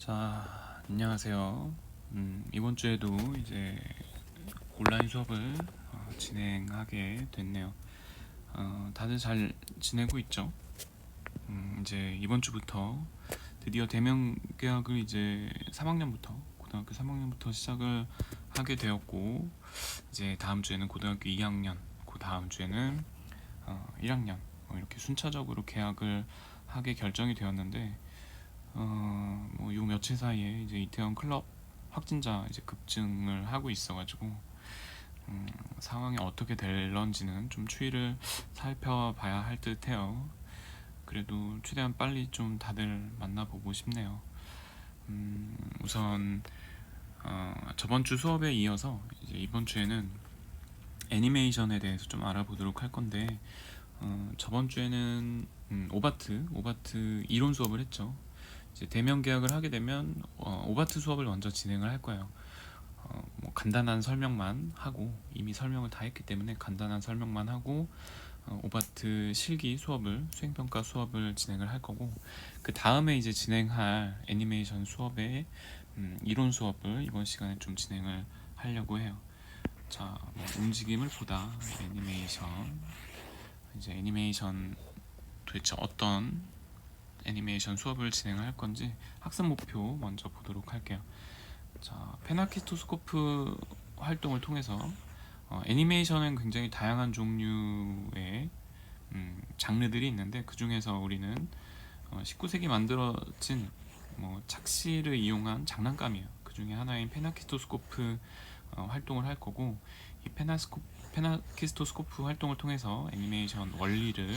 안녕하세요. 이번 주에도 이제 온라인 수업을 진행하게 됐네요. 다들 잘 지내고 있죠? 이제 이번 주부터 드디어 대면 개학을 이제 3학년부터, 고등학교 3학년부터 시작을 하게 되었고, 이제 다음 주에는 고등학교 2학년, 그 다음 주에는 1학년, 이렇게 순차적으로 개학을 하게 결정이 되었는데, 요 며칠 사이에 이제 이태원 클럽 확진자 이제 급증을 하고 있어가지고 상황이 어떻게 될런지는 좀 추이를 살펴봐야 할 듯해요. 그래도 최대한 빨리 좀 다들 만나보고 싶네요. 우선 저번 주 수업에 이어서 이제 이번 주에는 애니메이션에 대해서 좀 알아보도록 할 건데, 저번 주에는 오바트 이론 수업을 했죠. 이제 대면 계약을 하게 되면 오바트 수업을 먼저 진행을 할 거예요. 뭐 간단한 설명만 하고, 이미 설명을 다 했기 때문에 간단한 설명만 하고 오바트 실기 수업을, 수행평가 수업을 진행을 할 거고, 그 다음에 이제 진행할 애니메이션 수업의 이론 수업을 이번 시간에 좀 진행을 하려고 해요. 뭐 움직임을 보다 애니메이션 도대체 어떤 애니메이션 수업을 진행할 건지 학습 목표 먼저 보도록 할게요. 페나키토스코프 활동을 통해서 애니메이션은 굉장히 다양한 종류의 장르들이 있는데, 그 중에서 우리는 19세기 만들어진 착시를 이용한 장난감이에요. 그 중에 하나인 페나키토스코프 활동을 할 거고, 이 페나키토스코프 활동을 통해서 애니메이션 원리를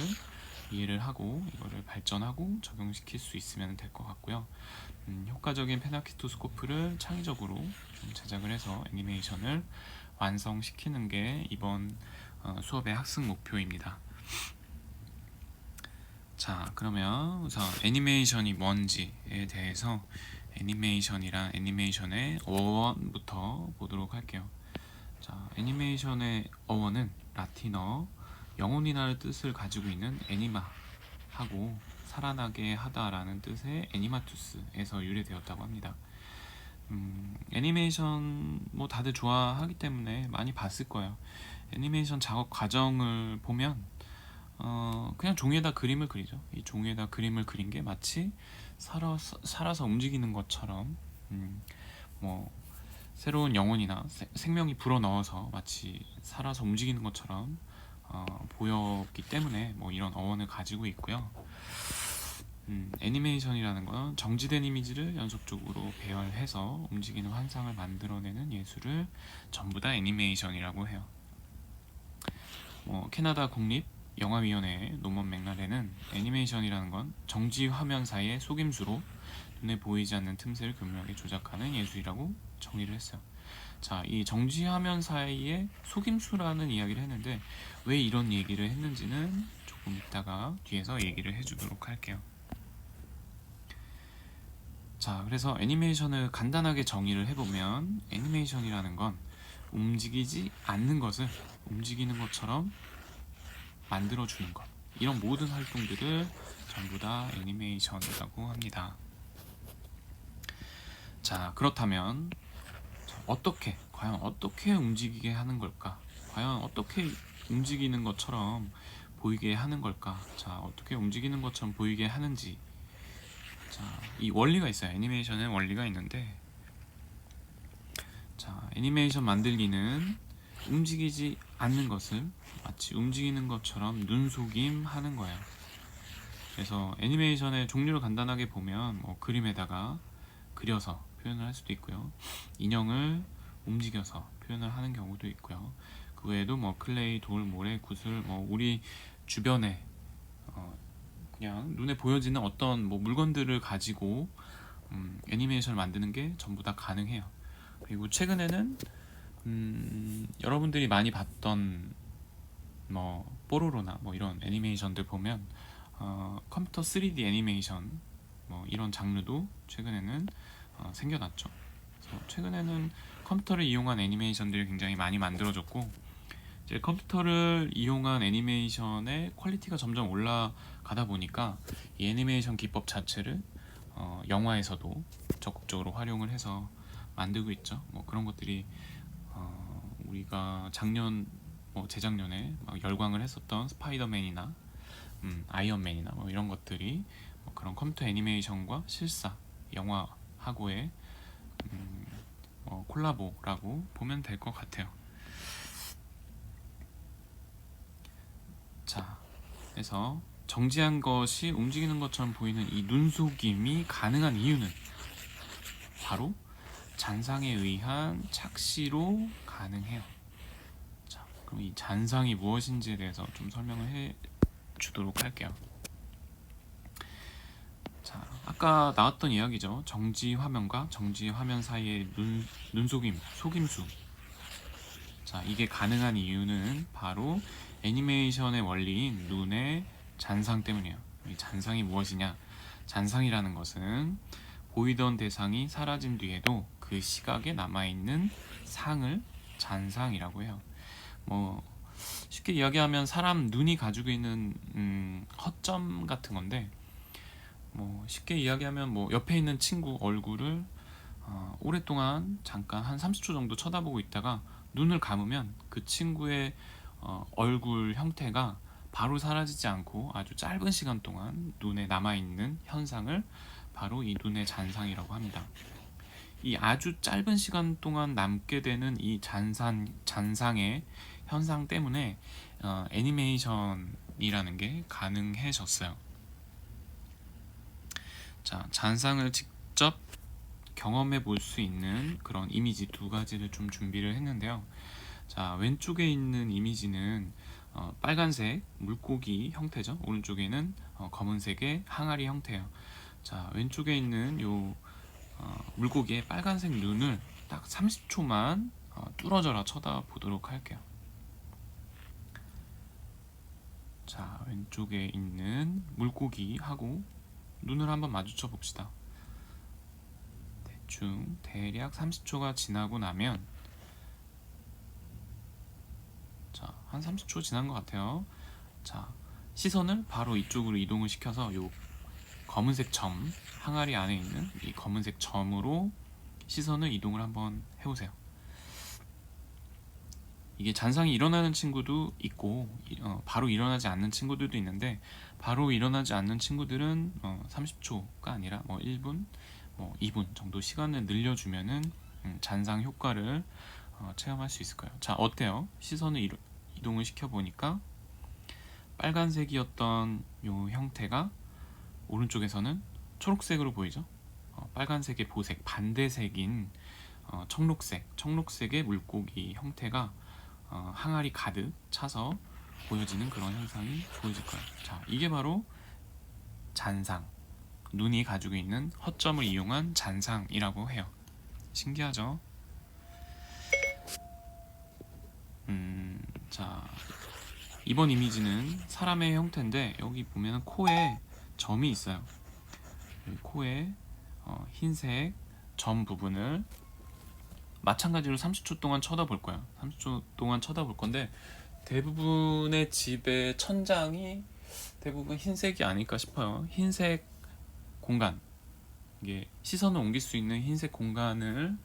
이해를 하고 이거를 발전하고 적용시킬 수 있으면 될 것 같고요. 효과적인 페나키토스코프를 창의적으로 좀 제작을 해서 애니메이션을 완성시키는 게 이번 수업의 학습 목표입니다. 그러면 우선 애니메이션이 뭔지에 대해서 애니메이션이란 애니메이션의 어원부터 보도록 할게요. 애니메이션의 어원은 라틴어 영혼이라는 뜻을 가지고 있는 애니마하고 살아나게 하다라는 뜻의 애니마투스에서 유래되었다고 합니다. 애니메이션 다들 좋아하기 때문에 많이 봤을 거예요. 애니메이션 작업 과정을 보면 그냥 종이에다 그림을 그리죠. 이 종이에다 그림을 그린 게 마치 살아서 움직이는 것처럼, 새로운 영혼이나 생명이 불어넣어서 마치 살아서 움직이는 것처럼 보였기 때문에 이런 어원을 가지고 있고요. 애니메이션이라는 건 정지된 이미지를 연속적으로 배열해서 움직이는 환상을 만들어내는 예술을 전부 다 애니메이션이라고 해요. 캐나다 국립 영화위원회 논문 맥락에는 애니메이션이라는 건 정지 화면 사이의 속임수로 눈에 보이지 않는 틈새를 교묘하게 조작하는 예술이라고 정의를 했어요. 이 정지 화면 사이에 속임수라는 이야기를 했는데, 왜 이런 얘기를 했는지는 조금 이따가 뒤에서 얘기를 해주도록 할게요. 그래서 애니메이션을 간단하게 정의를 해보면, 애니메이션이라는 건 움직이지 않는 것을 움직이는 것처럼 만들어주는 것, 이런 모든 활동들을 전부 다 애니메이션이라고 합니다. 그렇다면 과연 어떻게 움직이게 하는 걸까? 과연 어떻게 움직이는 것처럼 보이게 하는 걸까? 어떻게 움직이는 것처럼 보이게 하는지, 이 원리가 있어요. 애니메이션에 원리가 있는데, 애니메이션 만들기는 움직이지 않는 것을 마치 움직이는 것처럼 눈속임 하는 거예요. 그래서 애니메이션의 종류를 간단하게 보면 그림에다가 그려서 표현을 할 수도 있고요, 인형을 움직여서 표현을 하는 경우도 있고요, 그 외에도 클레이, 돌, 모래, 구슬, 우리 주변에 그냥 눈에 보여지는 어떤 물건들을 가지고 애니메이션을 만드는 게 전부 다 가능해요. 그리고 최근에는 여러분들이 많이 봤던 뽀로로나 이런 애니메이션들 보면 컴퓨터 3D 애니메이션 이런 장르도 최근에는 생겨났죠. 그래서 최근에는 컴퓨터를 이용한 애니메이션들이 굉장히 많이 만들어졌고, 이제 컴퓨터를 이용한 애니메이션의 퀄리티가 점점 올라가다 보니까 이 애니메이션 기법 자체를 영화에서도 적극적으로 활용을 해서 만들고 있죠. 뭐 그런 것들이 우리가 작년 재작년에 막 열광을 했었던 스파이더맨이나 아이언맨이나 뭐 이런 것들이 그런 컴퓨터 애니메이션과 실사 영화하고의 콜라보라고 보면 될 것 같아요. 자, 그래서 정지한 것이 움직이는 것처럼 보이는 이 눈속임이 가능한 이유는 바로 잔상에 의한 착시로 가능해요. 자, 그럼 이 잔상이 무엇인지에 대해서 좀 설명을 해 주도록 할게요. 자, 아까 나왔던 이야기죠. 정지 화면과 정지 화면 사이의 눈속임, 속임수. 자, 이게 가능한 이유는 바로 애니메이션의 원리인 눈의 잔상 때문이에요. 이 잔상이 무엇이냐? 잔상이라는 것은 보이던 대상이 사라진 뒤에도 그 시각에 남아있는 상을 잔상이라고 해요. 뭐 쉽게 이야기하면 사람 눈이 가지고 있는 허점 같은 건데, 뭐 쉽게 이야기하면 뭐 옆에 있는 친구 얼굴을 오랫동안 잠깐 한 30초 정도 쳐다보고 있다가 눈을 감으면 그 친구의 얼굴 형태가 바로 사라지지 않고 아주 짧은 시간 동안 눈에 남아있는 현상을 바로 이 눈의 잔상이라고 합니다. 이 아주 짧은 시간 동안 남게 되는 이 잔상의 현상 때문에 애니메이션이라는 게 가능해졌어요. 자, 잔상을 직접 경험해 볼 수 있는 그런 이미지 두 가지를 좀 준비를 했는데요. 자, 왼쪽에 있는 이미지는 빨간색 물고기 형태죠. 오른쪽에는 검은색의 항아리 형태예요. 자, 왼쪽에 있는 요 물고기의 빨간색 눈을 딱 30초만 뚫어져라 쳐다보도록 할게요. 자, 왼쪽에 있는 물고기하고 눈을 한번 마주쳐 봅시다. 대략 30초가 지나고 나면, 자, 한 30초 지난 것 같아요. 자, 시선을 바로 이쪽으로 이동을 시켜서 요 검은색 점, 항아리 안에 있는 이 검은색 점으로 시선을 이동을 한번 해보세요. 이게 잔상이 일어나는 친구도 있고 바로 일어나지 않는 친구들도 있는데, 바로 일어나지 않는 친구들은 30초가 아니라 1분, 2분 정도 시간을 늘려주면은 잔상 효과를 체험할 수 있을 거예요. 자, 어때요? 시선을 이동을 시켜보니까 빨간색이었던 요 형태가 오른쪽에서는 초록색으로 보이죠? 빨간색의 보색, 반대색인 청록색의 물고기 형태가 항아리 가득 차서 보여지는 그런 현상이 보여질 거예요. 자, 이게 바로 잔상, 눈이 가지고 있는 허점을 이용한 잔상이라고 해요. 신기하죠? 자, 이번 이미지는 사람의 형태인데, 여기 보면 코에 점이 있어요. 여기 코에 흰색 점 부분을 마찬가지로 30초 동안 쳐다볼 거예요. 30초 동안 쳐다볼 건데, 대부분의 집의 천장이 대부분 흰색이 아닐까 싶어요. 흰색 공간, 이게 시선을 옮길 수 있는 흰색 공간을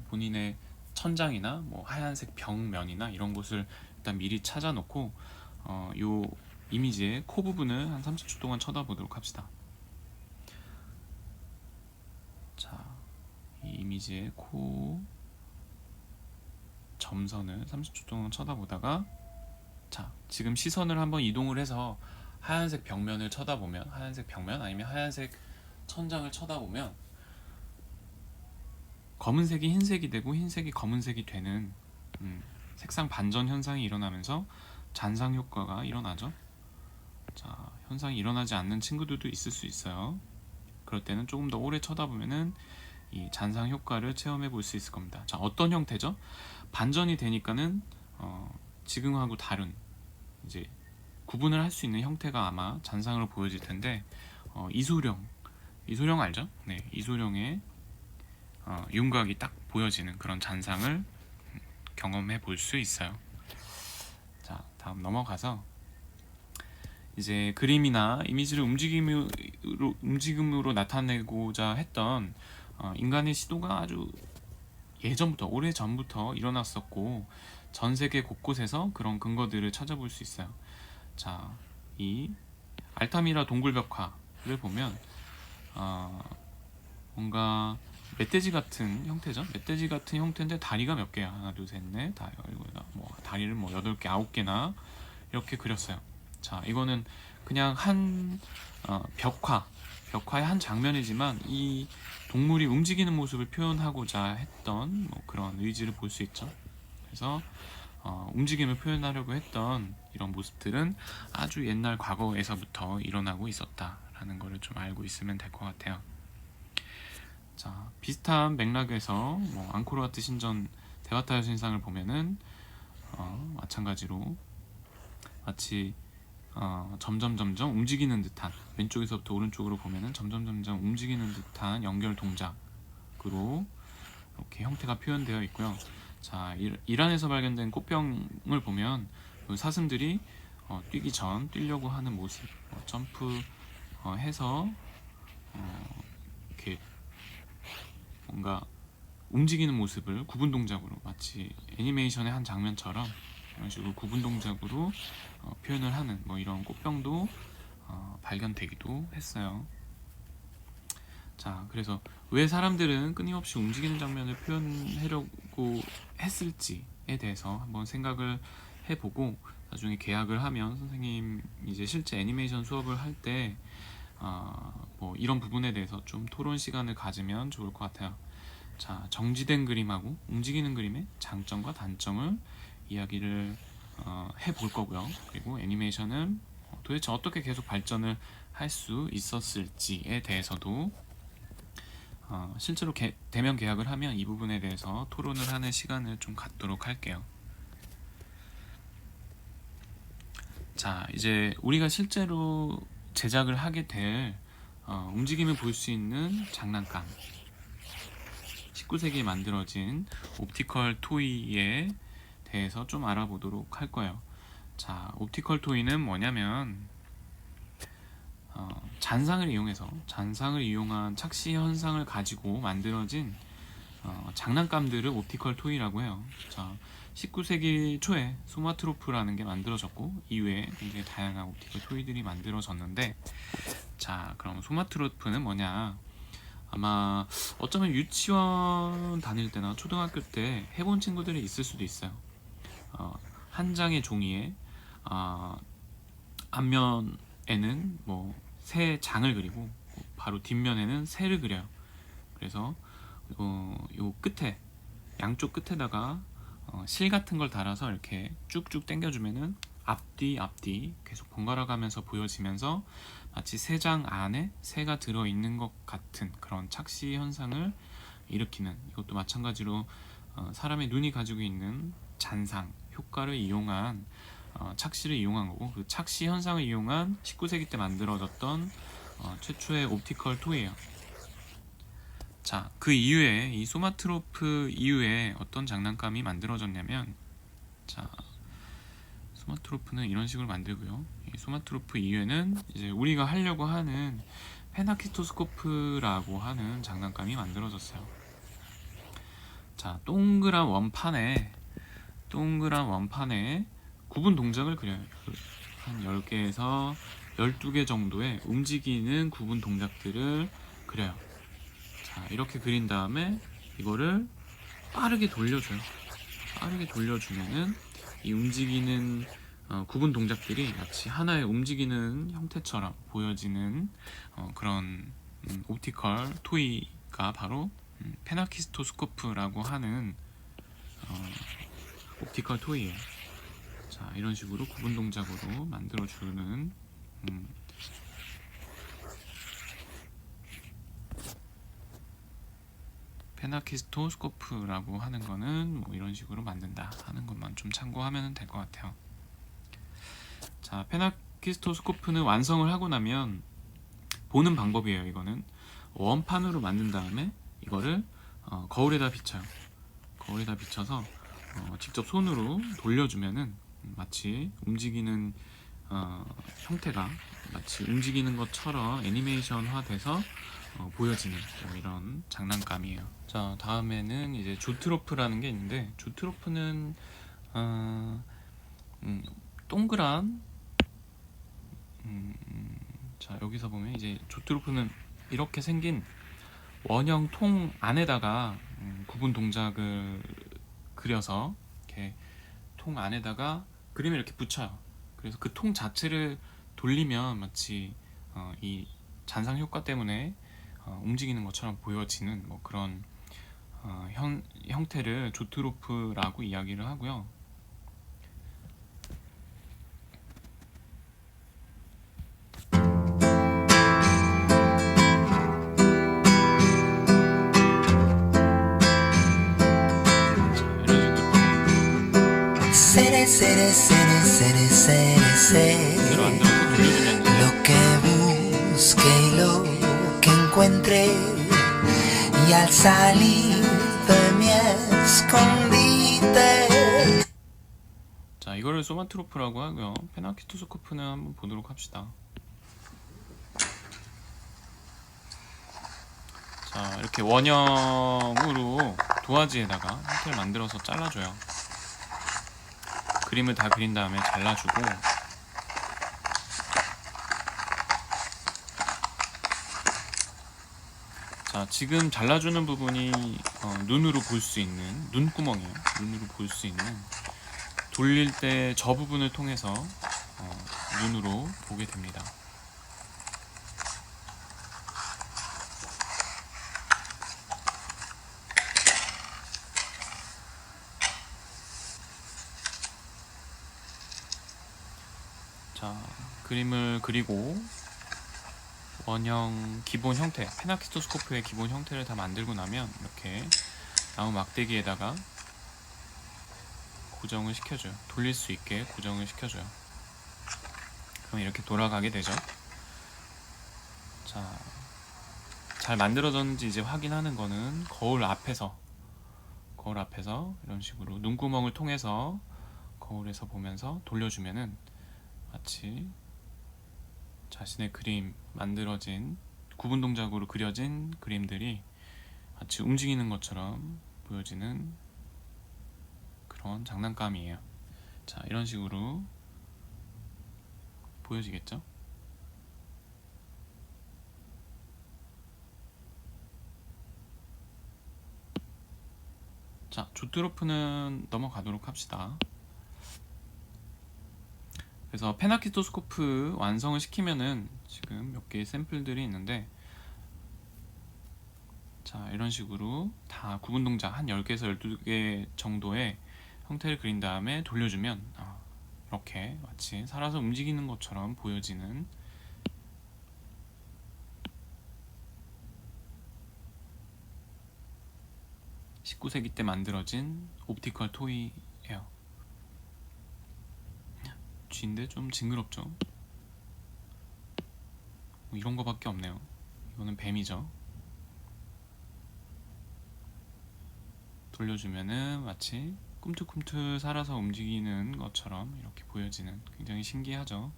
본인의 천장이나 하얀색 벽면이나 이런 곳을 일단 미리 찾아 놓고 요 이미지의 코 부분을 한 30초 동안 쳐다보도록 합시다. 자, 이 이미지의 코 점선을 30초 동안 쳐다보다가, 자, 지금 시선을 한번 이동을 해서 하얀색 벽면을 쳐다보면, 하얀색 벽면 아니면 하얀색 천장을 쳐다보면 검은색이 흰색이 되고 흰색이 검은색이 되는 색상 반전 현상이 일어나면서 잔상 효과가 일어나죠. 자, 현상이 일어나지 않는 친구들도 있을 수 있어요. 그럴 때는 조금 더 오래 쳐다보면은 이 잔상 효과를 체험해 볼 수 있을 겁니다. 자, 어떤 형태죠? 반전이 되니까는 지금하고 다른, 이제 구분을 할 수 있는 형태가 아마 잔상으로 보여질 텐데, 이소룡 알죠? 네, 이소룡의 윤곽이 딱 보여지는 그런 잔상을 경험해 볼 수 있어요. 자, 다음 넘어가서 이제 그림이나 이미지를 움직임으로 나타내고자 했던 인간의 시도가 아주 예전부터, 오래 전부터 일어났었고, 전 세계 곳곳에서 그런 근거들을 찾아볼 수 있어요. 자, 이 알타미라 동굴벽화를 보면 뭔가 멧돼지 같은 형태죠. 멧돼지 같은 형태인데 다리가 몇 개야? 하나, 둘, 셋, 넷, 다, 뭐 다리를 뭐 8개, 9개나 이렇게 그렸어요. 자, 이거는 그냥 한 벽화의 한 장면이지만 이 동물이 움직이는 모습을 표현하고자 했던 뭐 그런 의지를 볼 수 있죠. 그래서 움직임을 표현하려고 했던 이런 모습들은 아주 옛날 과거에서부터 일어나고 있었다라는 것을 좀 알고 있으면 될 것 같아요. 자, 비슷한 맥락에서 뭐 앙코르와트 신전 데바타 여신상을 보면은 마찬가지로 마치 점점 움직이는 듯한, 왼쪽에서부터 오른쪽으로 보면은 점점 움직이는 듯한 연결 동작으로 이렇게 형태가 표현되어 있고요. 자, 이란에서 발견된 꽃병을 보면 그 사슴들이 뛰려고 하는 모습, 점프 해서 이렇게 뭔가 움직이는 모습을 구분 동작으로, 마치 애니메이션의 한 장면처럼 이런 식으로 구분 동작으로 표현을 하는 뭐 이런 꽃병도 발견되기도 했어요. 자, 그래서 왜 사람들은 끊임없이 움직이는 장면을 표현하려고 했을지에 대해서 한번 생각을 해보고, 나중에 계약을 하면 선생님 이제 실제 애니메이션 수업을 할 때 뭐 이런 부분에 대해서 좀 토론 시간을 가지면 좋을 것 같아요. 자, 정지된 그림하고 움직이는 그림의 장점과 단점을 이야기를 해볼 거고요. 그리고 애니메이션은 도대체 어떻게 계속 발전을 할 수 있었을지에 대해서도 실제로 대면 계약을 하면 이 부분에 대해서 토론을 하는 시간을 좀 갖도록 할게요. 자, 이제 우리가 실제로 제작을 하게 될 움직임을 볼 수 있는 장난감, 19세기에 만들어진 옵티컬 토이에 대해서 좀 알아보도록 할 거예요. 자, 옵티컬 토이는 뭐냐면 잔상을 이용한 착시 현상을 가지고 만들어진 장난감들을 옵티컬 토이라고 해요. 자, 19세기 초에 소마트로프라는 게 만들어졌고, 이후에 굉장히 다양한 옵티컬 토이들이 만들어졌는데, 자, 그럼 소마트로프는 뭐냐? 아마 어쩌면 유치원 다닐 때나 초등학교 때 해본 친구들이 있을 수도 있어요. 한 장의 종이에 앞면에는 뭐 새 장을 그리고 바로 뒷면에는 새를 그려요. 그래서 요 끝에, 양쪽 끝에다가 실 같은 걸 달아서 이렇게 쭉쭉 당겨주면은 앞뒤 계속 번갈아 가면서 보여지면서 마치 새 장 안에 새가 들어있는 것 같은 그런 착시 현상을 일으키는, 이것도 마찬가지로 사람의 눈이 가지고 있는 잔상 효과를 이용한 착시를 이용한 거고, 그 착시 현상을 이용한 19세기 때 만들어졌던 최초의 옵티컬 토이예요. 자, 그 이후에 이 소마트로프 이후에 어떤 장난감이 만들어졌냐면, 자, 소마트로프는 이런 식으로 만들고요. 이 소마트로프 이후에는 이제 우리가 하려고 하는 페나키토스코프라고 하는 장난감이 만들어졌어요. 자, 동그란 원판에 구분 동작을 그려요. 한 10개에서 12개 정도의 움직이는 구분 동작들을 그려요. 자, 이렇게 그린 다음에 이거를 빠르게 돌려줘요. 빠르게 돌려주면은 이 움직이는 구분 동작들이 마치 하나의 움직이는 형태처럼 보여지는 그런 옵티컬 토이가 바로 페나키토스코프라고 하는 옵티컬 토이예요. 자, 이런 식으로 구분 동작으로 만들어주는 페나키토스코프라고 하는 거는 뭐 이런 식으로 만든다 하는 것만 좀 참고하면 될 것 같아요. 자, 페나키토스코프는 완성을 하고 나면 보는 방법이에요. 이거는 원판으로 만든 다음에 이거를 거울에다 비춰요. 거울에다 비춰서 직접 손으로 돌려주면은 마치 움직이는 형태가 마치 움직이는 것처럼 애니메이션화 돼서 보여지는 이런 장난감이에요. 자, 다음에는 이제 조트로프라는 게 있는데, 조트로프는 동그란 자, 여기서 보면 이제 조트로프는 이렇게 생긴 원형 통 안에다가 구분 동작을 그려서 이렇게 통 안에다가 그림을 이렇게 붙여요. 그래서 그 통 자체를 돌리면 마치 이 잔상 효과 때문에 움직이는 것처럼 보여지는 뭐 그런 형태를 조트로프라고 이야기를 하고요. Sere, sere, sere, sere, sere, 대로 안 sere. 들어서 돌려주면 돼요. Lo que busque y lo que encuentre. Y al salir de mi escondite. 자, 이거를 소마트로프라고 하고요. 페나키토스코프는 한번 보도록 합시다. 자, 이렇게 원형으로 도화지에다가 형태를 만들어서 잘라줘요. 그림을 다 그린 다음에 잘라주고, 자, 지금 잘라주는 부분이 눈으로 볼 수 있는 눈구멍이에요. 눈으로 볼 수 있는, 돌릴 때 저 부분을 통해서 눈으로 보게 됩니다. 자, 그림을 그리고 원형 기본 형태, 페나키토스코프의 기본 형태를 다 만들고 나면 이렇게 나무 막대기에다가 고정을 시켜줘요. 돌릴 수 있게 고정을 시켜줘요. 그럼 이렇게 돌아가게 되죠. 자, 잘 만들어졌는지 이제 확인하는 거는 거울 앞에서 이런 식으로 눈구멍을 통해서 거울에서 보면서 돌려주면은 마치 자신의 그림 만들어진 구분 동작으로 그려진 그림들이 마치 움직이는 것처럼 보여지는 그런 장난감이에요. 자, 이런 식으로 보여지겠죠? 자, 조트로프는 넘어가도록 합시다. 그래서 페나키토스코프 완성을 시키면은 지금 몇 개의 샘플들이 있는데, 자, 이런 식으로 다 구분 동작 한 10개에서 12개 정도의 형태를 그린 다음에 돌려주면 이렇게 마치 살아서 움직이는 것처럼 보여지는 19세기 때 만들어진 옵티컬 토이예요. 쥐인데 좀 징그럽죠? 뭐 이런 거밖에 없네요. 이거는 뱀이죠. 돌려주면은 마치 꿈틀꿈틀 살아서 움직이는 것처럼 이렇게 보여지는, 굉장히 신기하죠.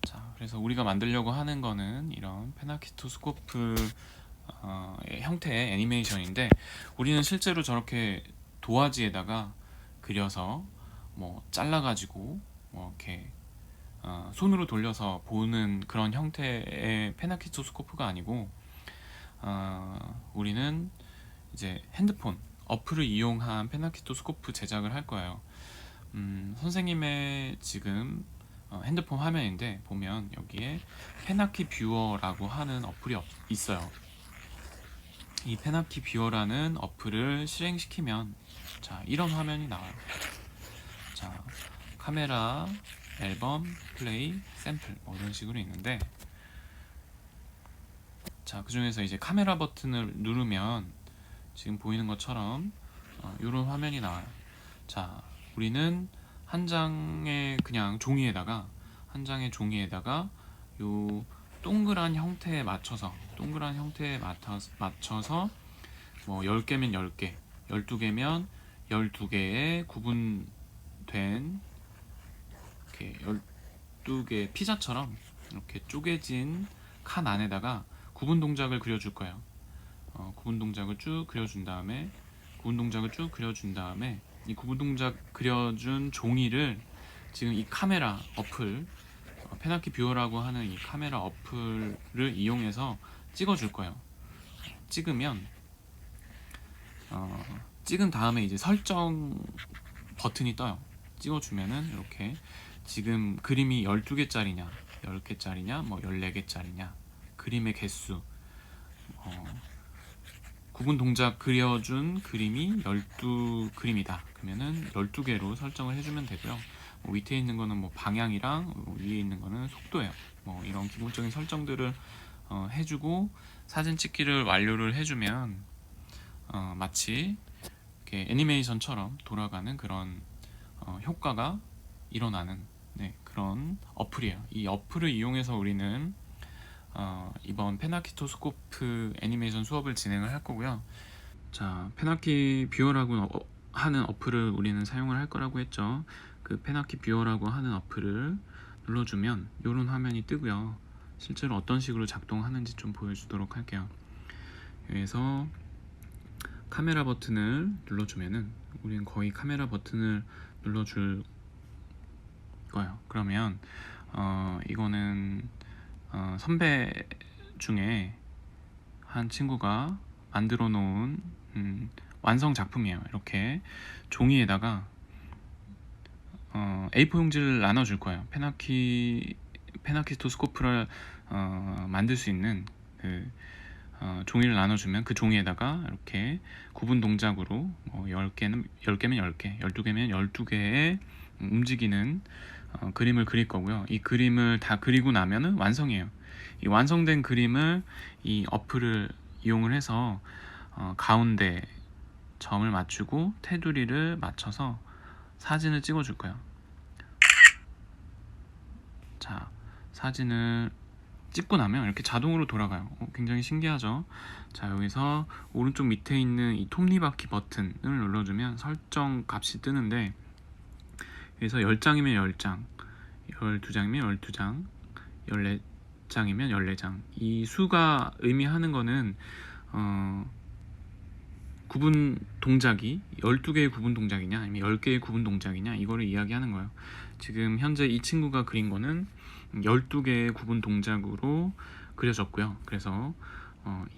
자, 그래서 우리가 만들려고 하는 거는 이런 페나키토스코프 형태의 애니메이션인데, 우리는 실제로 저렇게 도화지에다가 그려서 뭐 잘라가지고 뭐 이렇게 손으로 돌려서 보는 그런 형태의 페나키토스코프가 아니고, 우리는 이제 핸드폰 어플을 이용한 페나키토스코프 제작을 할 거예요. 선생님의 지금 핸드폰 화면인데 보면 여기에 페나키 뷰어라고 하는 어플이 있어요. 이 페나키 뷰어라는 어플을 실행시키면 자, 이런 화면이 나와요. 자, 카메라, 앨범, 플레이, 샘플 뭐 이런 식으로 있는데, 자, 그 중에서 이제 카메라 버튼을 누르면 지금 보이는 것처럼 이런 화면이 나와요. 자, 우리는 한 장의 그냥 종이에다가 요 동그란 형태에 맞춰서 뭐 10개면 10개, 12개면 12개의 구분 된 이렇게 12개 피자처럼 이렇게 쪼개진 칸 안에다가 구분 동작을 그려줄 거예요. 구분 동작을 쭉 그려준 다음에 이 구분 동작 그려준 종이를 지금 이 카메라 어플 페나키 뷰어라고 하는 이 카메라 어플을 이용해서 찍어줄 거예요. 찍으면 찍은 다음에 이제 설정 버튼이 떠요. 찍어주면은 이렇게 지금 그림이 12개짜리냐 10개짜리냐 뭐 14개짜리냐 그림의 개수 구분 동작 그려준 그림이 12그림이다 그러면은 12개로 설정을 해주면 되고요. 뭐 밑에 있는 거는 뭐 방향이랑 위에 있는 거는 속도예요. 뭐 이런 기본적인 설정들을 해주고 사진 찍기를 완료를 해주면 마치 이렇게 애니메이션처럼 돌아가는 그런 효과가 일어나는 그런 어플이에요. 이 어플을 이용해서 우리는 이번 페나키토스코프 애니메이션 수업을 진행을 할 거고요. 자, 페나키 뷰어라고 하는 어플을 우리는 사용을 할 거라고 했죠. 그 페나키 뷰어라고 하는 어플을 눌러주면 이런 화면이 뜨고요. 실제로 어떤 식으로 작동하는지 좀 보여주도록 할게요. 여기서 카메라 버튼을 눌러주면은 우리는 거의 카메라 버튼을 눌러줄 거예요. 그러면 이거는 선배 중에 한 친구가 만들어 놓은 완성 작품이에요. 이렇게 종이에다가 A4 용지를 나눠줄 거예요. 페나키토스코프를 만들 수 있는 그 종이를 나눠주면 그 종이에다가 이렇게 구분 동작으로 10개면 10개, 12개면 12개의 움직이는 그림을 그릴 거고요. 이 그림을 다 그리고 나면은 완성이에요. 이 완성된 그림을 이 어플을 이용을 해서 가운데 점을 맞추고 테두리를 맞춰서 사진을 찍어 줄 거예요. 자, 사진을 찍고 나면 이렇게 자동으로 돌아가요. 굉장히 신기하죠? 자, 여기서 오른쪽 밑에 있는 이 톱니바퀴 버튼을 눌러주면 설정 값이 뜨는데 여기서 10장이면 10장, 12장이면 12장, 14장이면 14장. 이 수가 의미하는 거는 구분 동작이 12개의 구분 동작이냐 아니면 10개의 구분 동작이냐 이거를 이야기하는 거예요. 지금 현재 이 친구가 그린 거는 12개의 구분 동작으로 그려졌고요. 그래서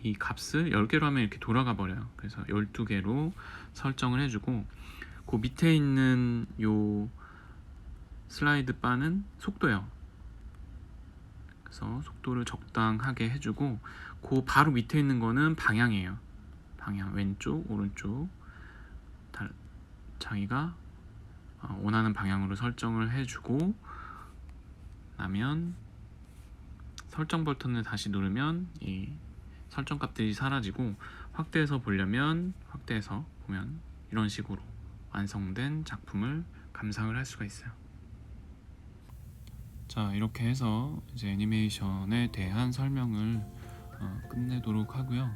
이 값을 10개로 하면 이렇게 돌아가 버려요. 그래서 12개로 설정을 해주고 그 밑에 있는 요 슬라이드 바는 속도예요. 그래서 속도를 적당하게 해주고 그 바로 밑에 있는 거는 방향이에요. 방향 왼쪽 오른쪽 자기가 원하는 방향으로 설정을 해주고 나면 설정 버튼을 다시 누르면 이 설정 값들이 사라지고 확대해서 보려면 확대해서 보면 이런 식으로 완성된 작품을 감상을 할 수가 있어요. 자, 이렇게 해서 이제 애니메이션에 대한 설명을 끝내도록 하고요.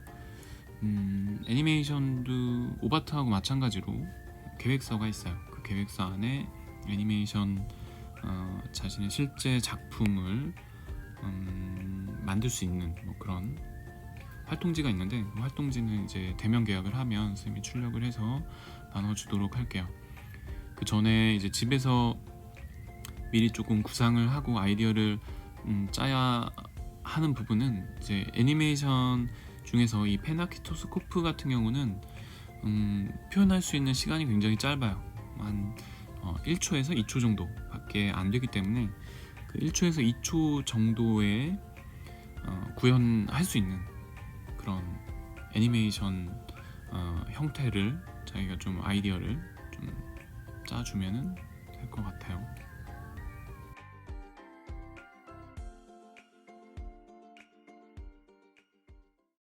애니메이션도 오바트하고 마찬가지로 계획서가 있어요. 그 계획서 안에 애니메이션 자신의 실제 작품을 만들 수 있는 뭐 그런 활동지가 있는데 그 활동지는 이제 대면 계약을 하면 선생님이 출력을 해서 나눠주도록 할게요. 그 전에 이제 집에서 미리 조금 구상을 하고 아이디어를 짜야 하는 부분은 이제 애니메이션 중에서 이 페나키토스코프 같은 경우는 표현할 수 있는 시간이 굉장히 짧아요. 한 1초에서 2초 정도밖에 안 되기 때문에 그 1초에서 2초 정도에 구현할 수 있는 그런 애니메이션 형태를 자기가 좀 아이디어를 좀 짜주면은 될 것 같아요.